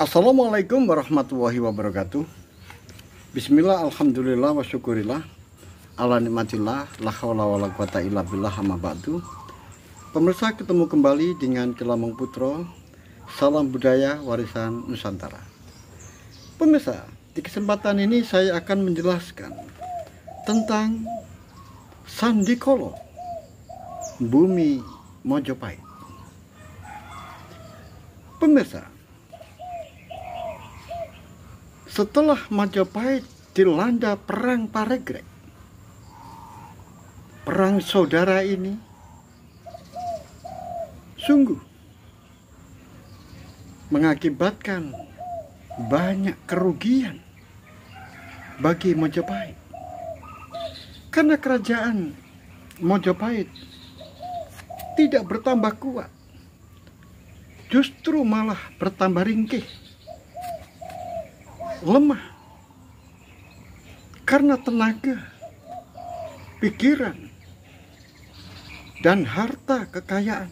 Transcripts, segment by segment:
Assalamualaikum warahmatullahi wabarakatuh. Bismillah, alhamdulillah, wa syukurillah, ala nikmatillah, la haula wala quwata illa billah, amma ba'du. Pemirsa, ketemu kembali dengan Kelamong Putro. Salam budaya warisan Nusantara. Pemirsa, di kesempatan ini saya akan menjelaskan tentang Sandikolo, Bumi Mojopahit. Pemirsa, setelah Majapahit dilanda perang Paregreg, perang saudara ini sungguh mengakibatkan banyak kerugian bagi Majapahit, karena kerajaan Majapahit tidak bertambah kuat, justru malah bertambah ringkih, lemah, karena tenaga, pikiran, dan harta kekayaan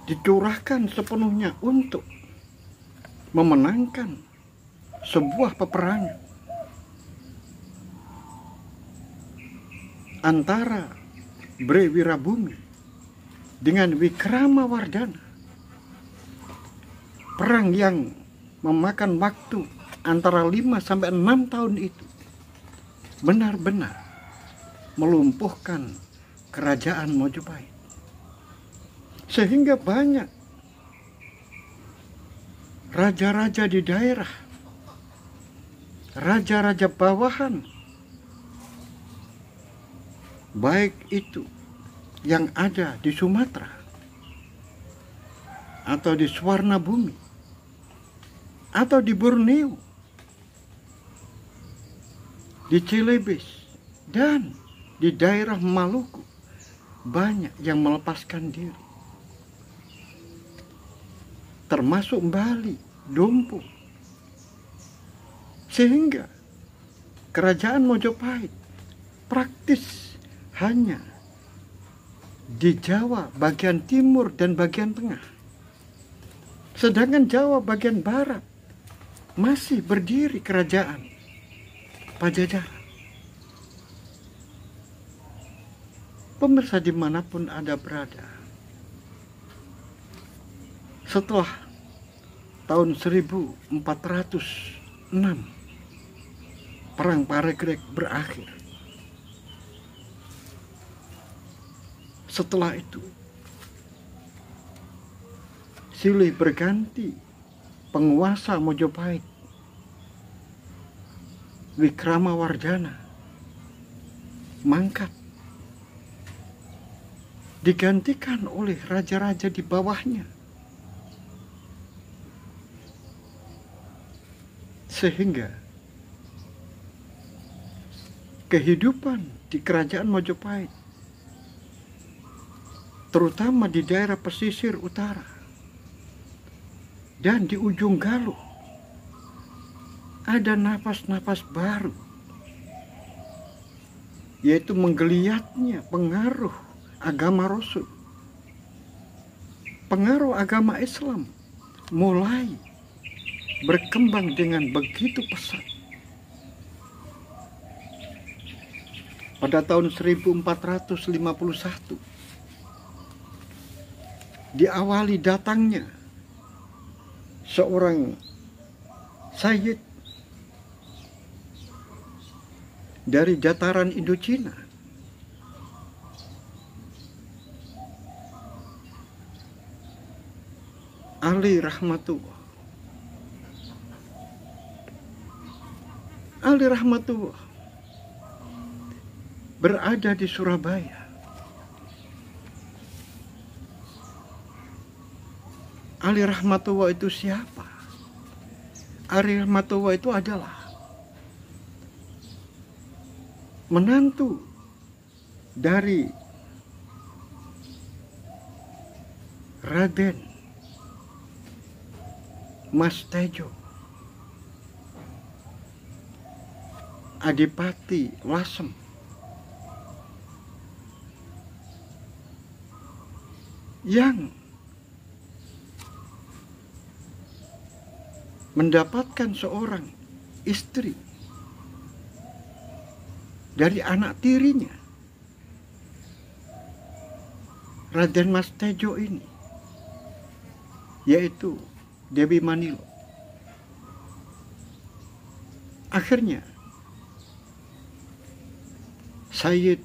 dicurahkan sepenuhnya untuk memenangkan sebuah peperangan antara Bre Wirabumi dengan Wikramawardhana. Perang yang memakan waktu antara 5 sampai 6 tahun itu benar-benar melumpuhkan kerajaan Majapahit, sehingga banyak raja-raja di daerah, raja-raja bawahan, baik itu yang ada di Sumatera atau di Swarnabumi atau di Borneo, di Celebes, dan di daerah Maluku, banyak yang melepaskan diri, termasuk Bali, Dompu, sehingga kerajaan Majapahit praktis hanya di Jawa bagian timur dan bagian tengah, sedangkan Jawa bagian barat masih berdiri kerajaan Pajajaran. Pemirsa dimanapun Anda berada, setelah tahun 1406 perang Paregreg berakhir, setelah itu silih berganti penguasa Majapahit, Wikramawardhana mangkat, digantikan oleh raja-raja di bawahnya, sehingga kehidupan di kerajaan Majapahit, terutama di daerah pesisir utara dan di ujung Galuh, ada napas-napas baru, yaitu menggeliatnya pengaruh agama Rasul. Pengaruh agama Islam mulai berkembang dengan begitu pesat. Pada tahun 1451 diawali datangnya seorang Sayyid dari dataran Indochina, Ali Rahmatullah. Ali Rahmatullah berada di Surabaya. Ali Rahmatullah itu siapa? Ali Rahmatullah itu adalah menantu dari Raden Mas Tejo, Adipati Lasem, yang mendapatkan seorang istri dari anak tirinya, Raden Mas Tejo ini, yaitu Dewi Manilo. Akhirnya Sayyid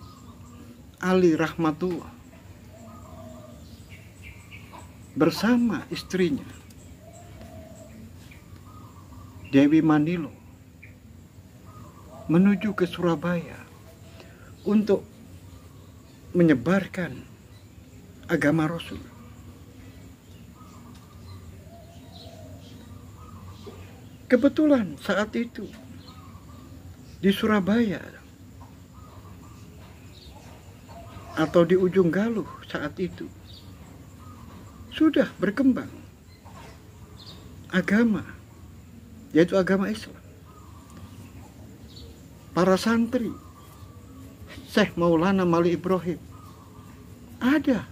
Ali Rahmatullah bersama istrinya Dewi Manilo menuju ke Surabaya untuk menyebarkan agama Rasul. Kebetulan saat itu di Surabaya atau di ujung Galuh saat itu sudah berkembang agama, yaitu agama Islam. Para santri Syekh Maulana Mali Ibrahim ada,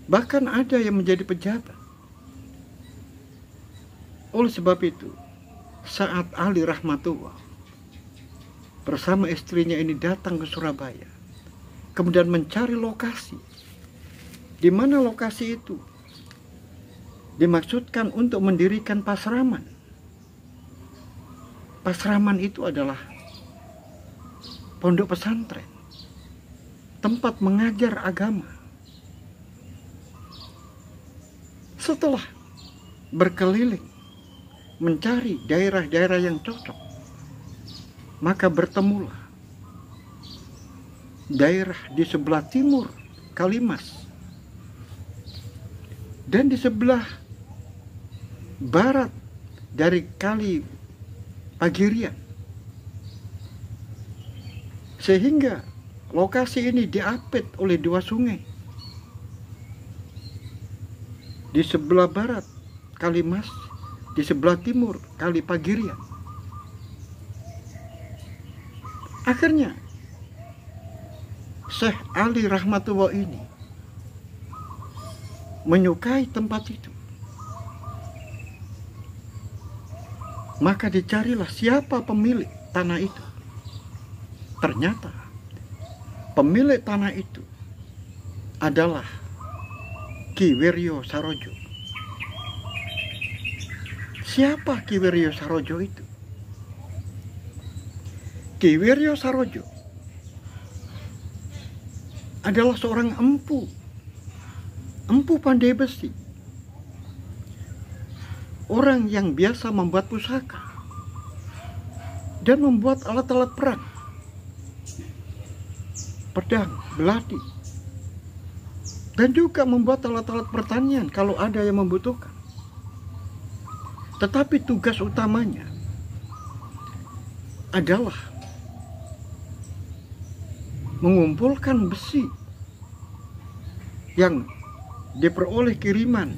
bahkan ada yang menjadi pejabat. Oleh sebab itu, saat Ali Rahmatullah bersama istrinya ini datang ke Surabaya, kemudian mencari lokasi, di mana lokasi itu dimaksudkan untuk mendirikan pasraman. Pasraman itu adalah pondok pesantren, tempat mengajar agama. Setelah berkeliling mencari daerah-daerah yang cocok, maka bertemulah daerah di sebelah timur Kalimas dan di sebelah barat dari Kali Pagirian, sehingga lokasi ini diapit oleh dua sungai. Di sebelah barat Kalimas, di sebelah timur Kali Pagirian. Akhirnya Syekh Ali Rahmatullah ini menyukai tempat itu. Maka dicarilah siapa pemilik tanah itu. Ternyata pemilik tanah itu adalah Ki Wiryo Sarojo. Siapa Ki Wiryo Sarojo itu? Ki Wiryo Sarojo adalah seorang empu pandai besi, orang yang biasa membuat pusaka dan membuat alat-alat perang, pedang, belati, dan juga membuat alat-alat pertanian kalau ada yang membutuhkan. Tetapi tugas utamanya adalah mengumpulkan besi yang diperoleh kiriman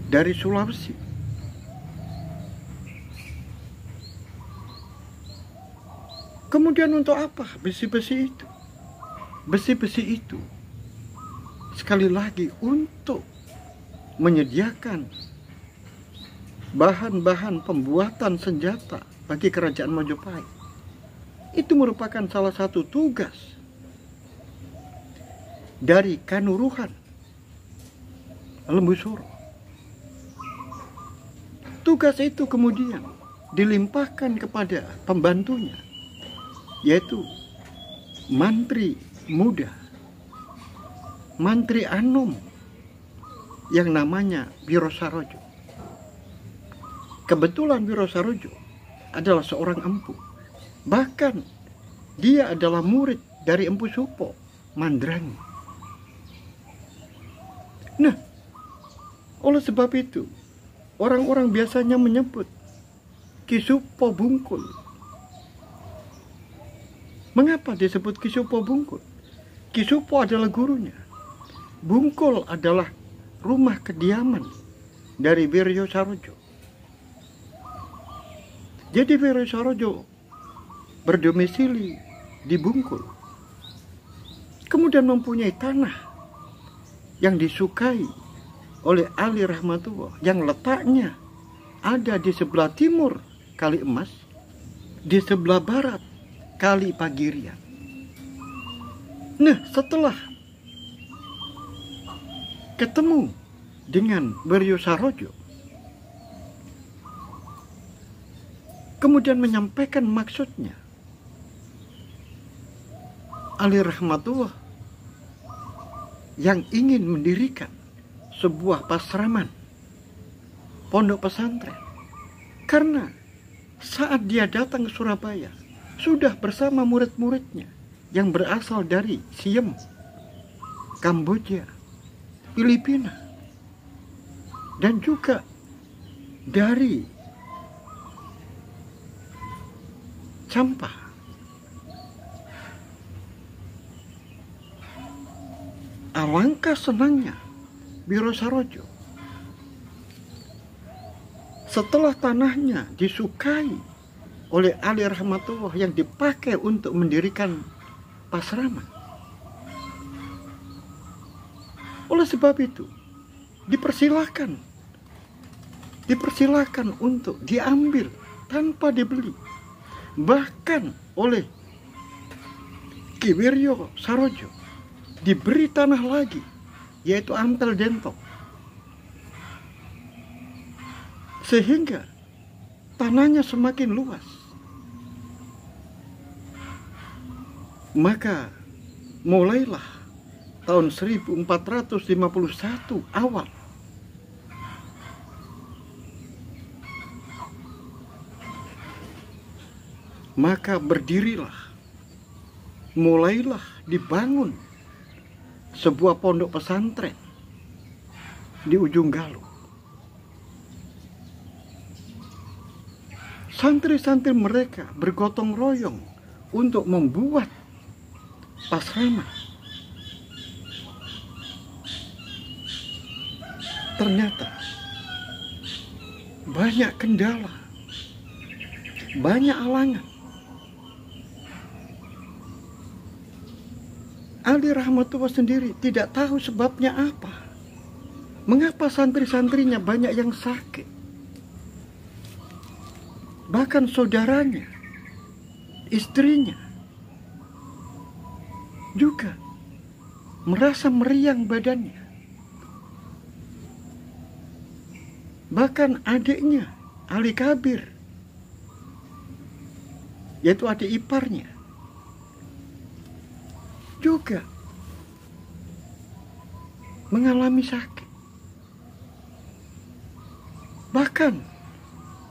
dari Sulawesi. Kemudian untuk apa besi-besi itu? Besi-besi itu sekali lagi untuk menyediakan bahan-bahan pembuatan senjata bagi kerajaan Majapahit. Itu merupakan salah satu tugas dari Kanuruhan Lembu Suro. Tugas itu kemudian dilimpahkan kepada pembantunya, yaitu mantri muda, Mantri Anom, yang namanya Wiro Sarojo. Kebetulan Wiro Sarojo adalah seorang empu. Bahkan dia adalah murid dari Empu Supo Mandrangi. Nah, oleh sebab itu orang-orang biasanya menyebut Ki Supo Bungkul. Mengapa disebut Ki Supo Bungkul? Ki Supo adalah gurunya. Bungkul adalah rumah kediaman dari Wiryo Sarojo. Jadi Wiryo Sarojo berdomisili di Bungkul, kemudian mempunyai tanah yang disukai oleh Ali Rahmatullah yang letaknya ada di sebelah timur Kali Emas, di sebelah barat Kali Pagirian. Nah, setelah ketemu dengan Wiryo Sarojo, kemudian menyampaikan maksudnya, Ali Rahmatullah yang ingin mendirikan sebuah pasraman, pondok pesantren, karena saat dia datang ke Surabaya sudah bersama murid-muridnya yang berasal dari Siem, Kamboja, Filipina, dan juga dari Champa. Alangkah senangnya Wiryo Sarojo setelah tanahnya disukai oleh Ali Rahmatullah yang dipakai untuk mendirikan pasraman. Oleh sebab itu dipersilahkan untuk diambil tanpa dibeli, bahkan oleh Ki Wiryo Sarojo diberi tanah lagi, yaitu Ampel Dento, sehingga tanahnya semakin luas. Maka mulailah tahun 1451 awal maka mulailah dibangun sebuah pondok pesantren di ujung Galuh. Santri-santri mereka bergotong royong untuk membuat pasraman. Ternyata banyak kendala, banyak halangan. Ali Rahmatullah sendiri tidak tahu sebabnya apa. Mengapa santri-santrinya banyak yang sakit? Bahkan saudaranya, istrinya juga merasa meriang badannya. Bahkan adiknya, Ali Kabir, yaitu adik iparnya, juga mengalami sakit. Bahkan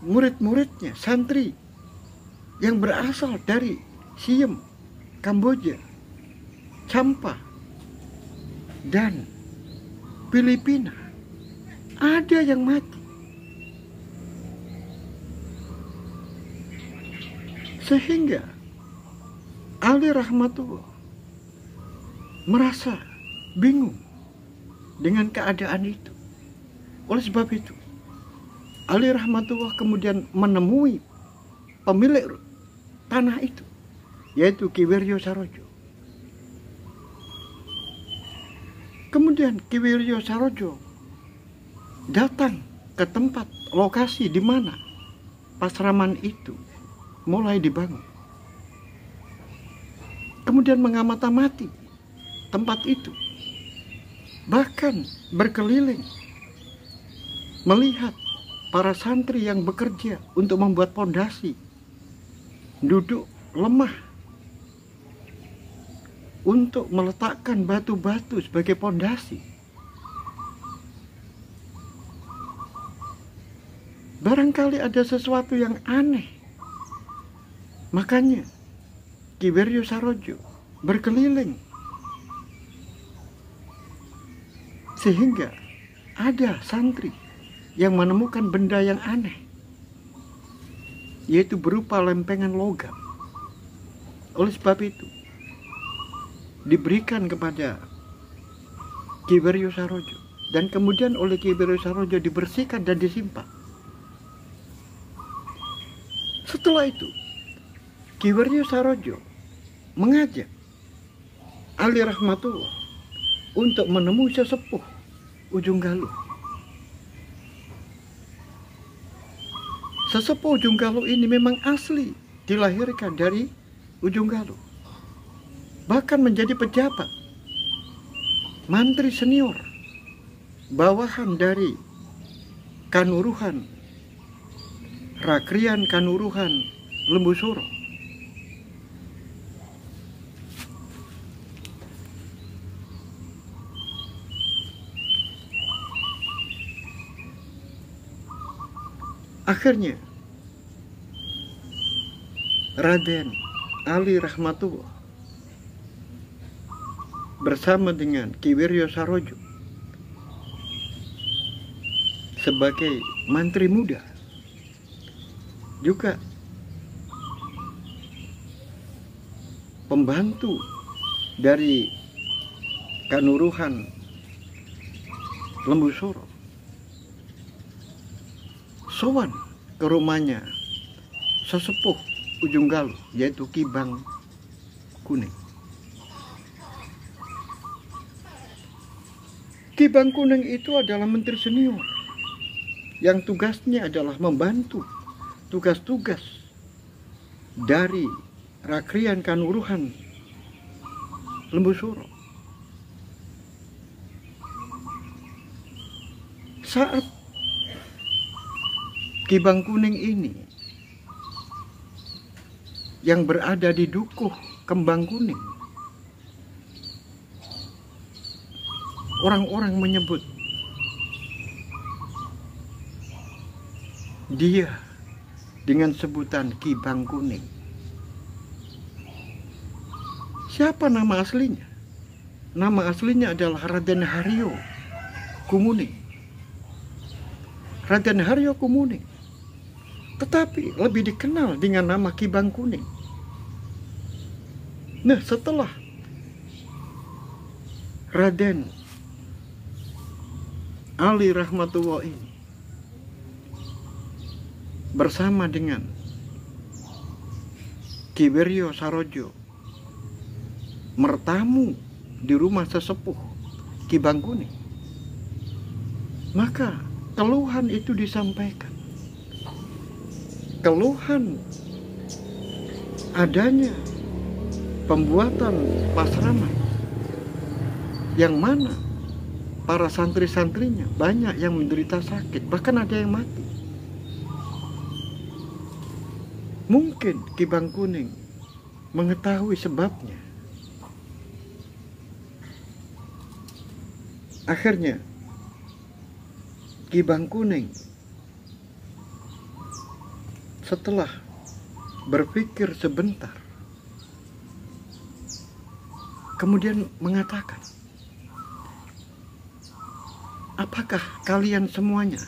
murid-muridnya, santri yang berasal dari Siem, Kamboja, Champa, dan Filipina, ada yang mati. Sehingga Ali Rahmatullah merasa bingung dengan keadaan itu. Oleh sebab itu, Ali Rahmatullah kemudian menemui pemilik tanah itu, yaitu Ki Wiryo Sarojo. Kemudian Ki Wiryo Sarojo datang ke tempat lokasi di mana pasraman itu mulai dibangun. Kemudian mengamati tempat itu, bahkan berkeliling melihat para santri yang bekerja untuk membuat pondasi, duduk lemah untuk meletakkan batu-batu sebagai pondasi. Barangkali ada sesuatu yang aneh. Makanya Ki Wiryo Sarojo berkeliling sehingga ada santri yang menemukan benda yang aneh, yaitu berupa lempengan logam. Oleh sebab itu diberikan kepada Ki Wiryo Sarojo, dan kemudian oleh Ki Wiryo Sarojo dibersihkan dan disimpan. Setelah itu Ki Wiryo Sarojo mengajak Ali Rahmatullah untuk menemui sesepuh ujung Galuh, Sesepuh Ujung Galuh ini memang asli dilahirkan dari Ujung Galuh. Bahkan menjadi pejabat, mantri senior, bawahan dari Kanuruhan, Rakrian Kanuruhan Lembusuro. Akhirnya Raden Ali Rahmatullah bersama dengan Ki Wiryo Sarojo sebagai mantri muda juga pembantu dari Kanuruhan Lembusuro sowan ke rumahnya sesepuh Ujung Galuh, yaitu Ki Bang Kuning. Ki Bang Kuning itu adalah menteri senior yang tugasnya adalah membantu tugas-tugas dari Rakrian Kanuruhan Lembusuro. Saat Ki Bang Kuning ini yang berada di Dukuh Kembang Kuning, orang-orang menyebut dia dengan sebutan Ki Bang Kuning. Siapa nama aslinya? Nama aslinya adalah Raden Haryo Kumuning. Raden Haryo Kumuning, tetapi lebih dikenal dengan nama Ki Bang Kuning. Nah, setelah Raden Ali Rahmatullah ini bersama dengan Ki Wiryo Sarojo mertamu di rumah sesepuh Ki Bang Kuning, maka keluhan itu disampaikan. Keluhan adanya pembuatan pasraman yang mana para santri-santrinya banyak yang menderita sakit, bahkan ada yang mati. Mungkin Ki Bang Kuning mengetahui sebabnya. Akhirnya Ki Bang Kuning setelah berpikir sebentar kemudian mengatakan, apakah kalian semuanya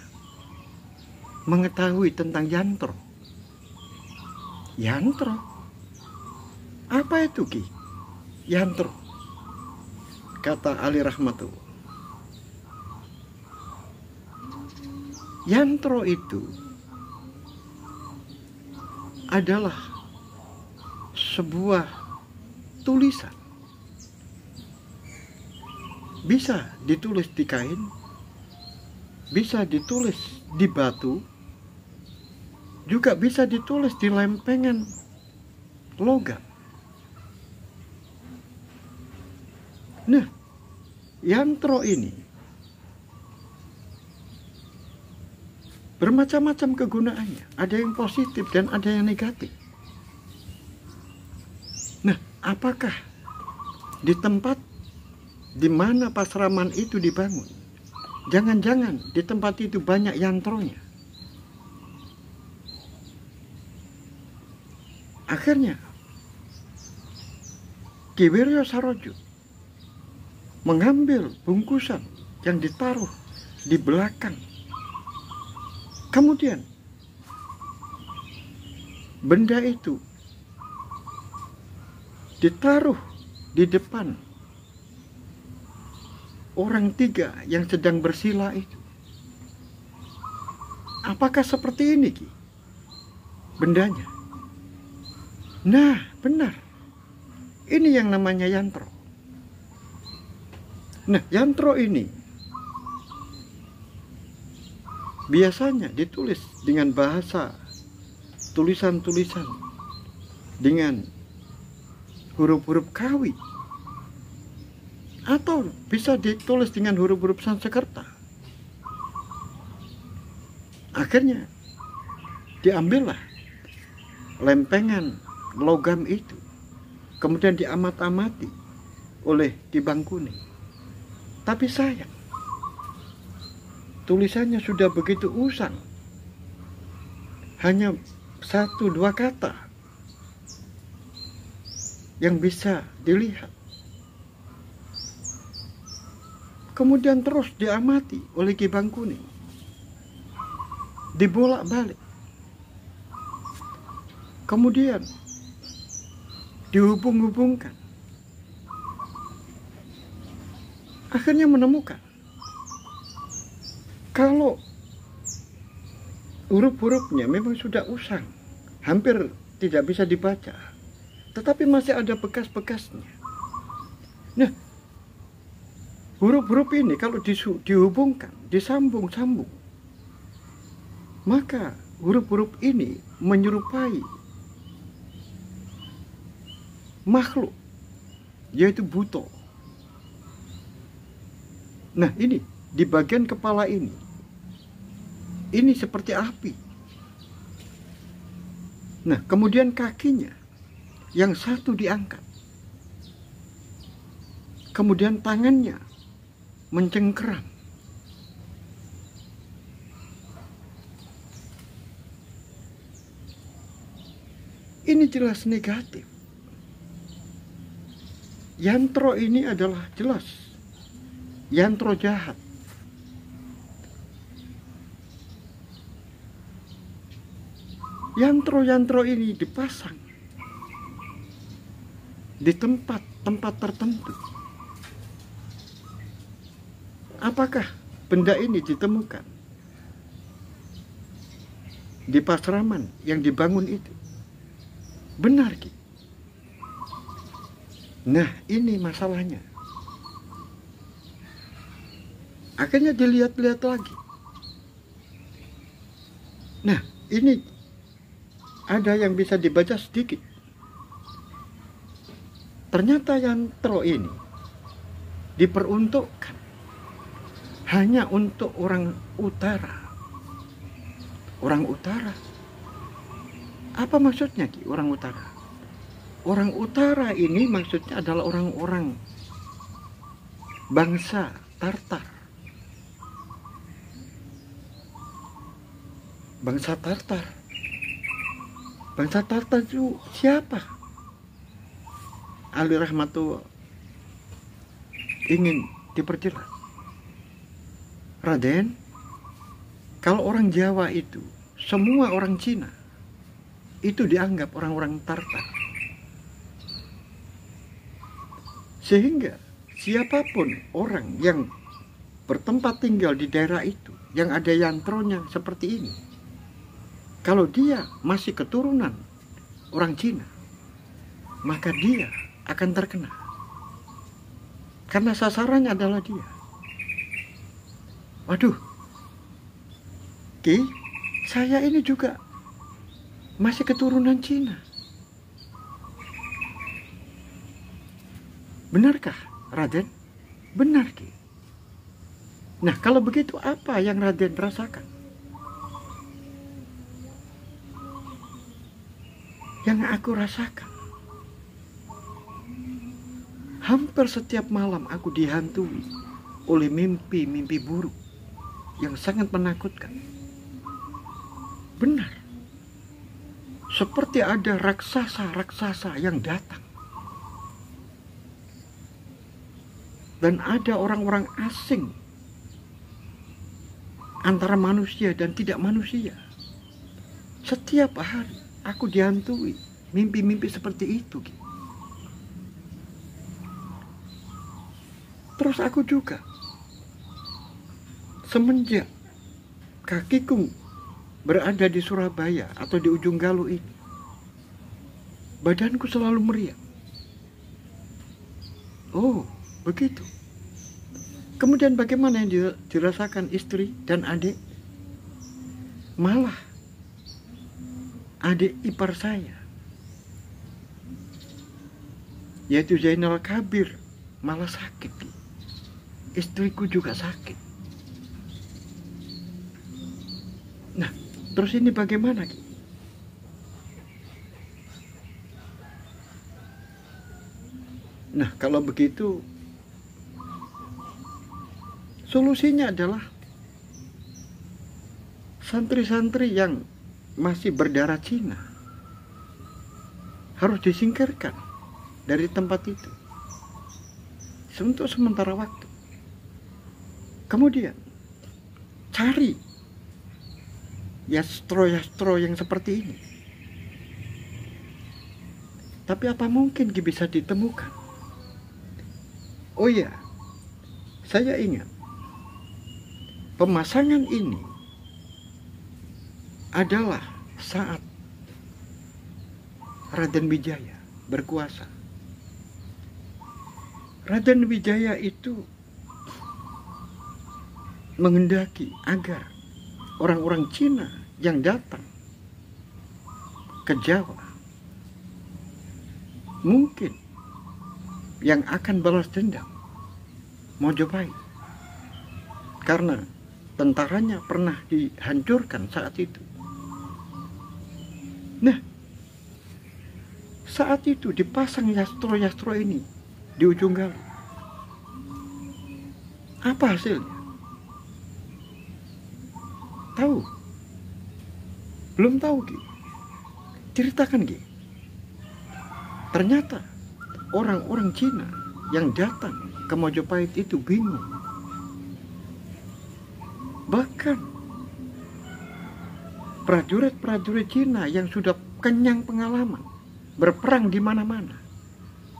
mengetahui tentang yantro? Yantro? Apa itu, Ki? Yantro, kata Ali Rahmatullah. Yantro itu adalah sebuah tulisan. Bisa ditulis di kain, bisa ditulis di batu, juga bisa ditulis di lempengan logam. Nah, yantro ini bermacam-macam kegunaannya, ada yang positif dan ada yang negatif. Nah, apakah di tempat di mana pasraman itu dibangun, jangan-jangan di tempat itu banyak yantronya? Akhirnya Ki Wiryo Sarojo mengambil bungkusan yang ditaruh di belakang. Kemudian benda itu ditaruh di depan orang tiga yang sedang bersila itu. Apakah seperti ini, Ki, bendanya? Nah, benar. Ini yang namanya yantro. Nah, yantro ini biasanya ditulis dengan bahasa tulisan-tulisan dengan huruf-huruf Kawi, atau bisa ditulis dengan huruf-huruf Sanskerta. Akhirnya diambillah lempengan logam itu, kemudian diamat-amati oleh Ki Bangkuni. Tapi sayang, tulisannya sudah begitu usang, hanya 1-2 kata yang bisa dilihat. Kemudian terus diamati oleh Ki Bangkuni, dibolak-balik, kemudian dihubung-hubungkan, akhirnya menemukan kalau huruf-hurufnya memang sudah usang, hampir tidak bisa dibaca, tetapi masih ada bekas-bekasnya. Nah, huruf-huruf ini kalau dihubungkan, disambung-sambung, maka huruf-huruf ini menyerupai makhluk, yaitu Buto. Nah, ini di bagian kepala ini seperti api. Nah, kemudian kakinya yang satu diangkat, kemudian tangannya mencengkeram. Ini jelas negatif. Yantro ini adalah jelas yantro jahat. Yantro-yantro ini dipasang di tempat-tempat tertentu. Apakah benda ini ditemukan di pasraman yang dibangun itu? Benar, Ki. Nah, ini masalahnya. Akhirnya dilihat-lihat lagi. Nah, ini ada yang bisa dibaca sedikit. Ternyata yantro ini diperuntukkan hanya untuk orang utara. Orang utara. Apa maksudnya, Ki, orang utara? Orang utara ini maksudnya adalah orang-orang bangsa Tartar. Bangsa Tartar. Bangsa Tartar itu siapa? Ali Rahmatullah ingin diperjelas. Raden, kalau orang Jawa itu, semua orang Cina itu dianggap orang-orang Tartar. Sehingga siapapun orang yang bertempat tinggal di daerah itu, yang ada yantronya seperti ini, kalau dia masih keturunan orang Cina, maka dia akan terkena. Karena sasarannya adalah dia. Waduh, Ki, saya ini juga masih keturunan Cina. Benarkah, Raden? Benar, Ki. Nah, kalau begitu apa yang Raden rasakan? Yang aku rasakan, hampir setiap malam aku dihantui oleh mimpi-mimpi buruk yang sangat menakutkan. Benar, seperti ada raksasa-raksasa yang datang. Dan ada orang-orang asing antara manusia dan tidak manusia. Setiap hari aku dihantui mimpi-mimpi seperti itu. Terus aku juga semenjak kakiku berada di Surabaya atau di ujung Galuh ini, badanku selalu meriang. Oh, begitu. Kemudian bagaimana yang dirasakan istri dan adik? Malah adik ipar saya, yaitu Zainal Kabir, malah sakit. Istriku juga sakit. Nah, terus ini bagaimana? Nah, kalau begitu, solusinya adalah santri-santri yang masih berdarah Cina harus disingkirkan dari tempat itu untuk sementara waktu. Kemudian cari yastro-yastro yang seperti ini. Tapi apa mungkin bisa ditemukan? Oh iya, saya ingat pemasangan ini adalah saat Raden Wijaya berkuasa. Raden Wijaya itu menghendaki agar orang-orang Cina yang datang ke Jawa mungkin yang akan balas dendam Mojopahit, karena tentaranya pernah dihancurkan saat itu. Nah, saat itu dipasang yastro-yastro ini di ujung galuh. Apa hasilnya? Tahu? Belum tahu, Ki? Ceritakan, Ki. Ternyata orang-orang Cina yang datang ke Mojopahit itu bingung. Bahkan prajurit-prajurit Cina yang sudah kenyang pengalaman berperang di mana-mana.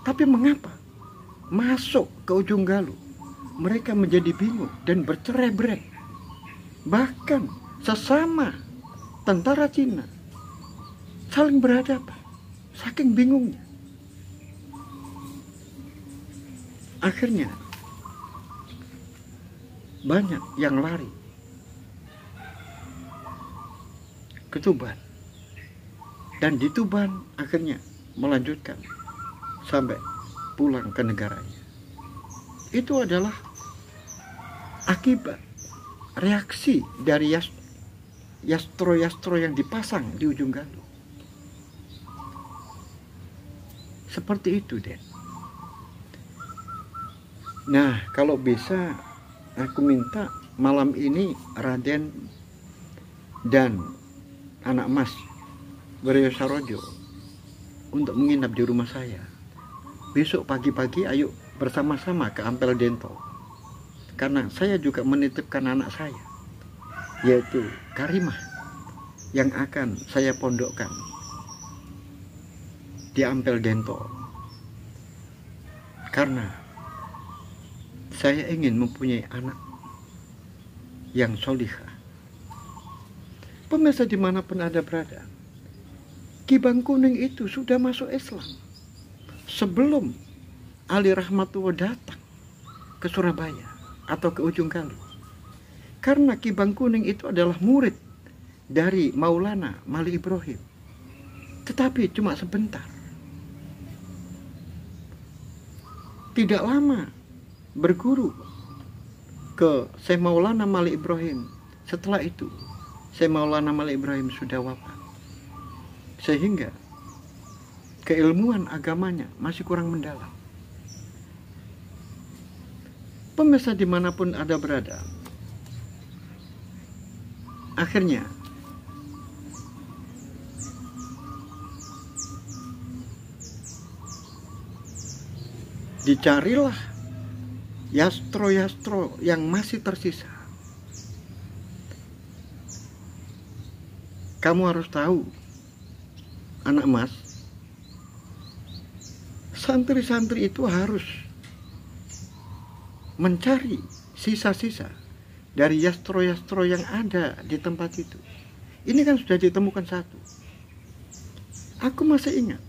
Tapi mengapa masuk ke ujung galuh mereka menjadi bingung dan bercerai-berai? Bahkan sesama tentara Cina saling berhadapan saking bingungnya. Akhirnya banyak yang lari ke Tuban, dan di Tuban akhirnya melanjutkan sampai pulang ke negaranya. Itu adalah akibat reaksi dari yastro-yastro yang dipasang di ujung galuh. Seperti itu, Den. Nah, kalau bisa aku minta malam ini Raden dan anak Mas Wiryo Sarojo untuk menginap di rumah saya. Besok pagi-pagi ayo bersama-sama ke Ampel Dento, karena saya juga menitipkan anak saya, yaitu Karimah, yang akan saya pondokkan di Ampel Dento. Karena saya ingin mempunyai anak yang solihah. Pemirsa dimanapun Anda berada, Ki Bangkuning itu sudah masuk Islam sebelum Ali Rahmatullah datang ke Surabaya atau ke ujung galuh. Karena Ki Bangkuning itu adalah murid dari Maulana Malik Ibrahim, tetapi cuma sebentar. Tidak lama berguru ke Syekh Maulana Malik Ibrahim. Setelah itu Syekh Maulana Malik Ibrahim sudah wafat, sehingga keilmuan agamanya masih kurang mendalam. Pemirsa dimanapun Anda berada, akhirnya dicarilah yastro-yastro yang masih tersisa. Kamu harus tahu, anak Mas, santri-santri itu harus mencari sisa-sisa dari yastro-yastro yang ada di tempat itu. Ini kan sudah ditemukan satu. Aku masih ingat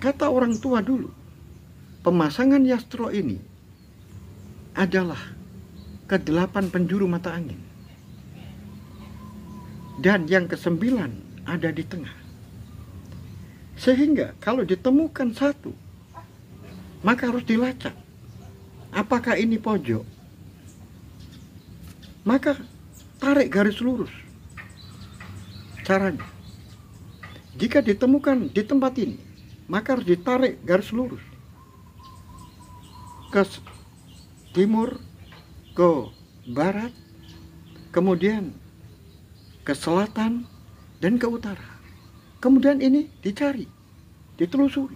kata orang tua dulu, pemasangan yastro ini adalah ke-8 penjuru mata angin, dan yang ke-9 ada di tengah. Sehingga kalau ditemukan satu, maka harus dilacak. Apakah ini pojok? Maka tarik garis lurus. Caranya, jika ditemukan di tempat ini, maka harus ditarik garis lurus ke timur, ke barat, kemudian ke selatan, dan ke utara. Kemudian ini dicari, ditelusuri.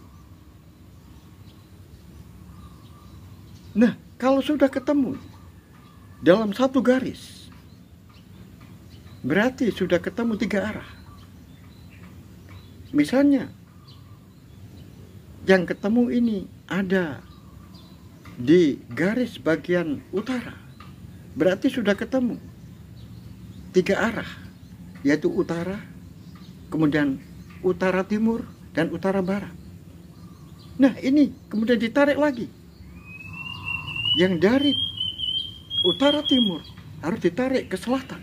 Nah, kalau sudah ketemu dalam satu garis, berarti sudah ketemu 3 arah. Misalnya, yang ketemu ini ada di garis bagian utara, berarti sudah ketemu 3 arah, yaitu utara, kemudian utara timur, dan utara barat. Nah, ini kemudian ditarik lagi. Yang dari utara timur harus ditarik ke selatan.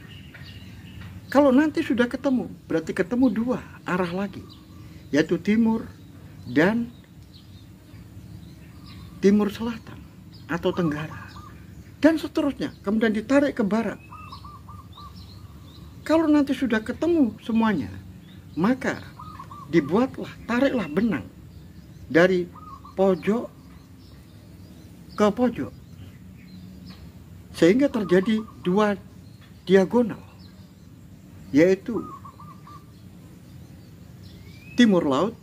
Kalau nanti sudah ketemu, berarti ketemu 2 arah lagi, yaitu timur dan timur selatan atau tenggara, dan seterusnya. Kemudian ditarik ke barat. Kalau nanti sudah ketemu semuanya, maka tariklah benang dari pojok ke pojok, sehingga terjadi 2 diagonal, yaitu timur laut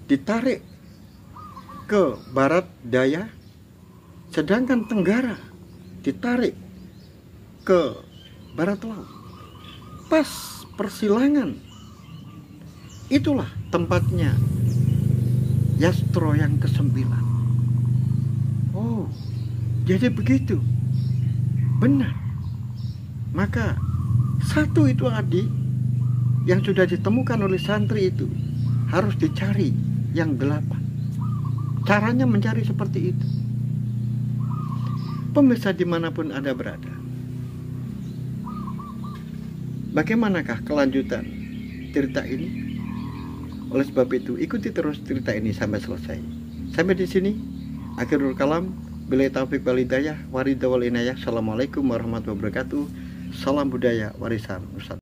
ditarik ke barat daya, sedangkan tenggara ditarik ke barat laut. Pas persilangan, itulah tempatnya yastro yang ke-9. Oh, jadi begitu. Benar. Maka satu itu adik yang sudah ditemukan oleh santri itu harus dicari yang 8. Caranya mencari seperti itu. Pemirsa dimanapun Anda berada, bagaimanakah kelanjutan cerita ini? Oleh sebab itu, ikuti terus cerita ini sampai selesai. Sampai di sini, akhirul kalam. Billahi taufiq wal hidayah, waridha wal inayah. Assalamualaikum warahmatullahi wabarakatuh. Salam budaya warisan Nusantara.